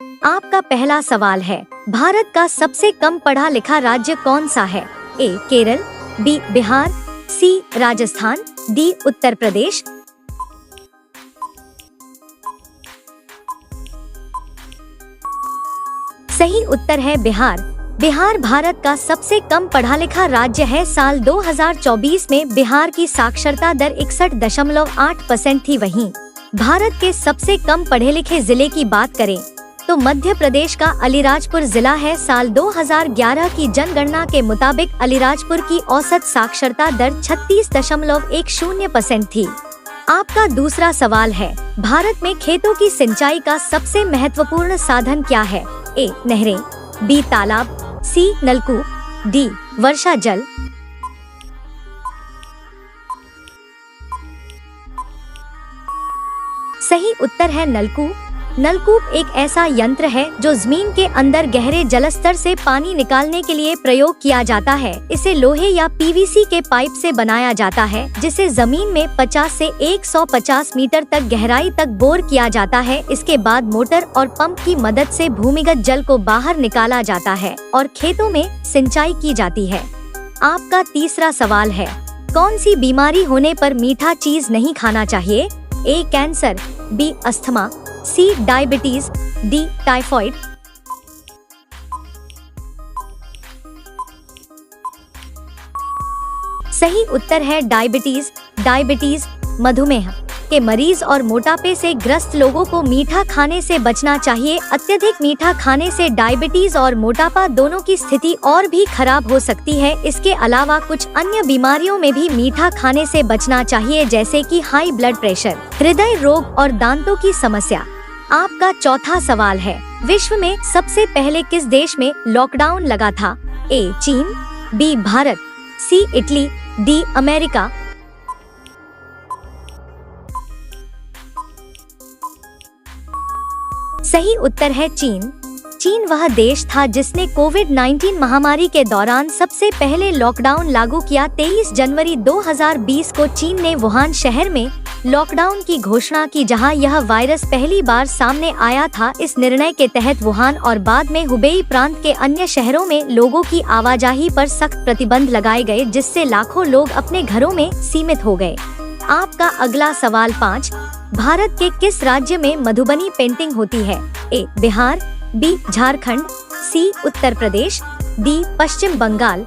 आपका पहला सवाल है, भारत का सबसे कम पढ़ा लिखा राज्य कौन सा है? ए केरल, बी बिहार, सी राजस्थान, डी उत्तर प्रदेश। सही उत्तर है बिहार। बिहार भारत का सबसे कम पढ़ा लिखा राज्य है। साल 2024 में बिहार की साक्षरता दर 61.8% थी। वहीं भारत के सबसे कम पढ़े लिखे जिले की बात करें तो मध्य प्रदेश का अलीराजपुर जिला है। साल 2011 की जनगणना के मुताबिक अलीराजपुर की औसत साक्षरता दर 36.10% थी। आपका दूसरा सवाल है, भारत में खेतों की सिंचाई का सबसे महत्वपूर्ण साधन क्या है? ए नहरें, बी तालाब, सी नलकूप, डी वर्षा जल। सही उत्तर है नलकूप। नलकूप एक ऐसा यंत्र है जो जमीन के अंदर गहरे जलस्तर से पानी निकालने के लिए प्रयोग किया जाता है। इसे लोहे या पीवीसी के पाइप से बनाया जाता है, जिसे जमीन में 50 से 150 मीटर तक गहराई तक बोर किया जाता है। इसके बाद मोटर और पंप की मदद से भूमिगत जल को बाहर निकाला जाता है और खेतों में सिंचाई की जाती है। आपका तीसरा सवाल है, कौन सी बीमारी होने पर मीठा चीज नहीं खाना चाहिए? ए कैंसर, बी अस्थमा, सी डायबिटीज, डी टाइफाइड। सही उत्तर है डायबिटीज। डायबिटीज मधुमेह के मरीज और मोटापे से ग्रस्त लोगों को मीठा खाने से बचना चाहिए। अत्यधिक मीठा खाने से डायबिटीज और मोटापा दोनों की स्थिति और भी खराब हो सकती है। इसके अलावा कुछ अन्य बीमारियों में भी मीठा खाने से बचना चाहिए, जैसे कि हाई ब्लड प्रेशर, हृदय रोग और दांतों की समस्या। आपका चौथा सवाल है, विश्व में सबसे पहले किस देश में लॉकडाउन लगा था? ए चीन, बी भारत, सी इटली, डी अमेरिका। सही उत्तर है चीन। चीन वह देश था जिसने कोविड-19 महामारी के दौरान सबसे पहले लॉकडाउन लागू किया। 23 जनवरी 2020 को चीन ने वुहान शहर में लॉकडाउन की घोषणा की, जहां यह वायरस पहली बार सामने आया था। इस निर्णय के तहत वुहान और बाद में हुबेई प्रांत के अन्य शहरों में लोगों की आवाजाही पर सख्त प्रतिबंध लगाए गए, जिससे लाखों लोग अपने घरों में सीमित हो गए। आपका अगला सवाल 5, भारत के किस राज्य में मधुबनी पेंटिंग होती है? ए बिहार, बी झारखंड, सी उत्तर प्रदेश, डी पश्चिम बंगाल।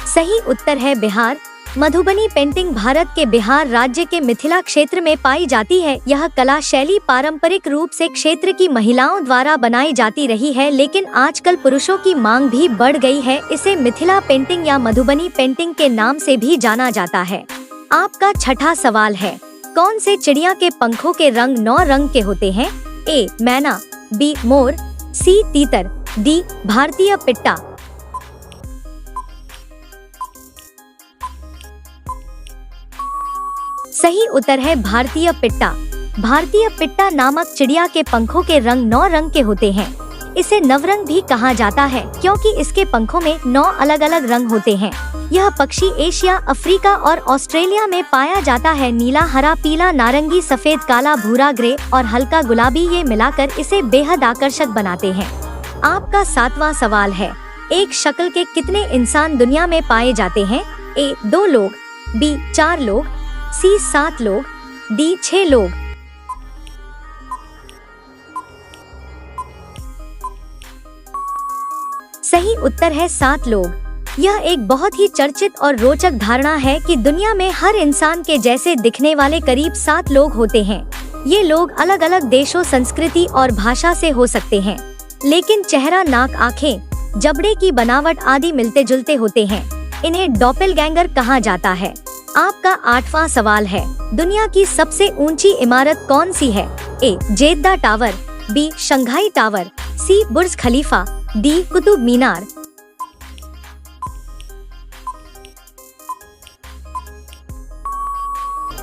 सही उत्तर है बिहार। मधुबनी पेंटिंग भारत के बिहार राज्य के मिथिला क्षेत्र में पाई जाती है। यह कला शैली पारंपरिक रूप से क्षेत्र की महिलाओं द्वारा बनाई जाती रही है, लेकिन आजकल पुरुषों की मांग भी बढ़ गई है। इसे मिथिला पेंटिंग या मधुबनी पेंटिंग के नाम से भी जाना जाता है। आपका छठा सवाल है, कौन से चिड़िया के पंखों के रंग 9 रंग के होते हैं? ए मैना, बी मोर, सी तीतर, डी भारतीय पिट्टा। सही उत्तर है भारतीय पिट्टा। भारतीय पिट्टा नामक चिड़िया के पंखों के रंग 9 रंग के होते हैं। इसे नवरंग भी कहा जाता है, क्योंकि इसके पंखों में 9 अलग अलग रंग होते हैं। यह पक्षी एशिया, अफ्रीका और ऑस्ट्रेलिया में पाया जाता है। नीला, हरा, पीला, नारंगी, सफेद, काला, भूरा, ग्रे और हल्का गुलाबी, ये मिलाकर इसे बेहद आकर्षक बनाते हैं। आपका 7वां सवाल है, एक शक्ल के कितने इंसान दुनिया में पाए जाते हैं? ए 2 लोग, बी 4 लोग, सी 7 लोग, डी 6 लोग। सही उत्तर है 7 लोग। यह एक बहुत ही चर्चित और रोचक धारणा है कि दुनिया में हर इंसान के जैसे दिखने वाले करीब 7 लोग होते हैं। ये लोग अलग अलग देशों, संस्कृति और भाषा से हो सकते हैं, लेकिन चेहरा, नाक, आँखें, जबड़े की बनावट आदि मिलते जुलते होते हैं। इन्हें डॉपलगैंगर कहा जाता है। आपका 8वां सवाल है, दुनिया की सबसे ऊंची इमारत कौन सी है? ए जेद्दा टावर, बी शंघाई टावर, सी बुर्ज खलीफा, डी कुतुब मीनार।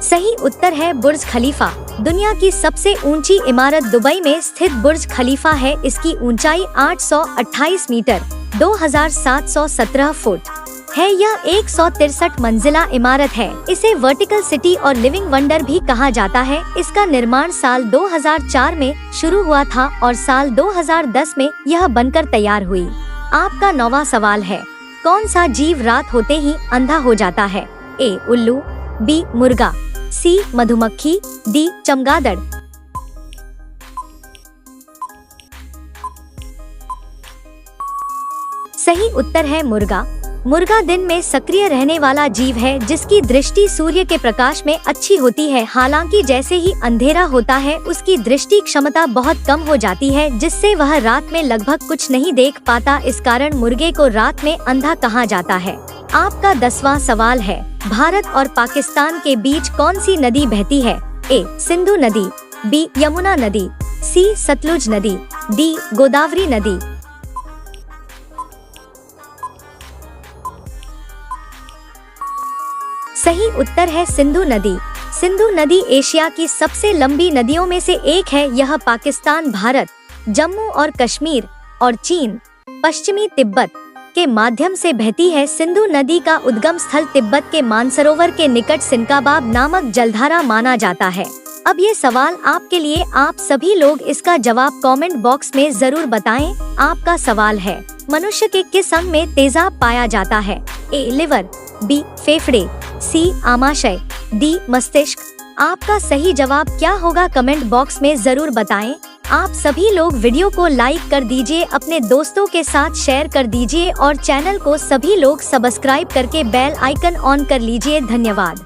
सही उत्तर है बुर्ज खलीफा। दुनिया की सबसे ऊंची इमारत दुबई में स्थित बुर्ज खलीफा है। इसकी ऊंचाई 828 मीटर 2717 फुट है। यह 163 मंजिला इमारत है। इसे वर्टिकल सिटी और लिविंग वंडर भी कहा जाता है। इसका निर्माण साल 2004 में शुरू हुआ था और साल 2010 में यह बनकर तैयार हुई। आपका 9वां सवाल है, कौन सा जीव रात होते ही अंधा हो जाता है? ए उल्लू, बी मुर्गा, सी मधुमक्खी, डी चमगादड़। सही उत्तर है मुर्गा। मुर्गा दिन में सक्रिय रहने वाला जीव है जिसकी दृष्टि सूर्य के प्रकाश में अच्छी होती है। हालांकि जैसे ही अंधेरा होता है उसकी दृष्टि क्षमता बहुत कम हो जाती है जिससे वह रात में लगभग कुछ नहीं देख पाता। इस कारण मुर्गे को रात में अंधा कहा जाता है। आपका 10वां सवाल है, भारत और पाकिस्तान के बीच कौन सी नदी बहती है? ए सिंधु नदी, बी यमुना नदी, सी सतलुज नदी, डी गोदावरी नदी। सही उत्तर है सिंधु नदी। सिंधु नदी एशिया की सबसे लंबी नदियों में से एक है। यह पाकिस्तान, भारत, जम्मू और कश्मीर और चीन, पश्चिमी तिब्बत के माध्यम से बहती है। सिंधु नदी का उद्गम स्थल तिब्बत के मानसरोवर के निकट सिनकाबाब नामक जलधारा माना जाता है। अब ये सवाल आपके लिए, आप सभी लोग इसका जवाब कमेंट बॉक्स में जरूर बताएं। आपका सवाल है, मनुष्य के किस अंग में तेजाब पाया जाता है? ए लिवर, बी फेफड़े, सी आमाशय, डी मस्तिष्क। आपका सही जवाब क्या होगा कमेंट बॉक्स में जरूर बताएं। आप सभी लोग वीडियो को लाइक कर दीजिए, अपने दोस्तों के साथ शेयर कर दीजिए और चैनल को सभी लोग सब्सक्राइब करके बेल आइकन ऑन कर लीजिए। धन्यवाद।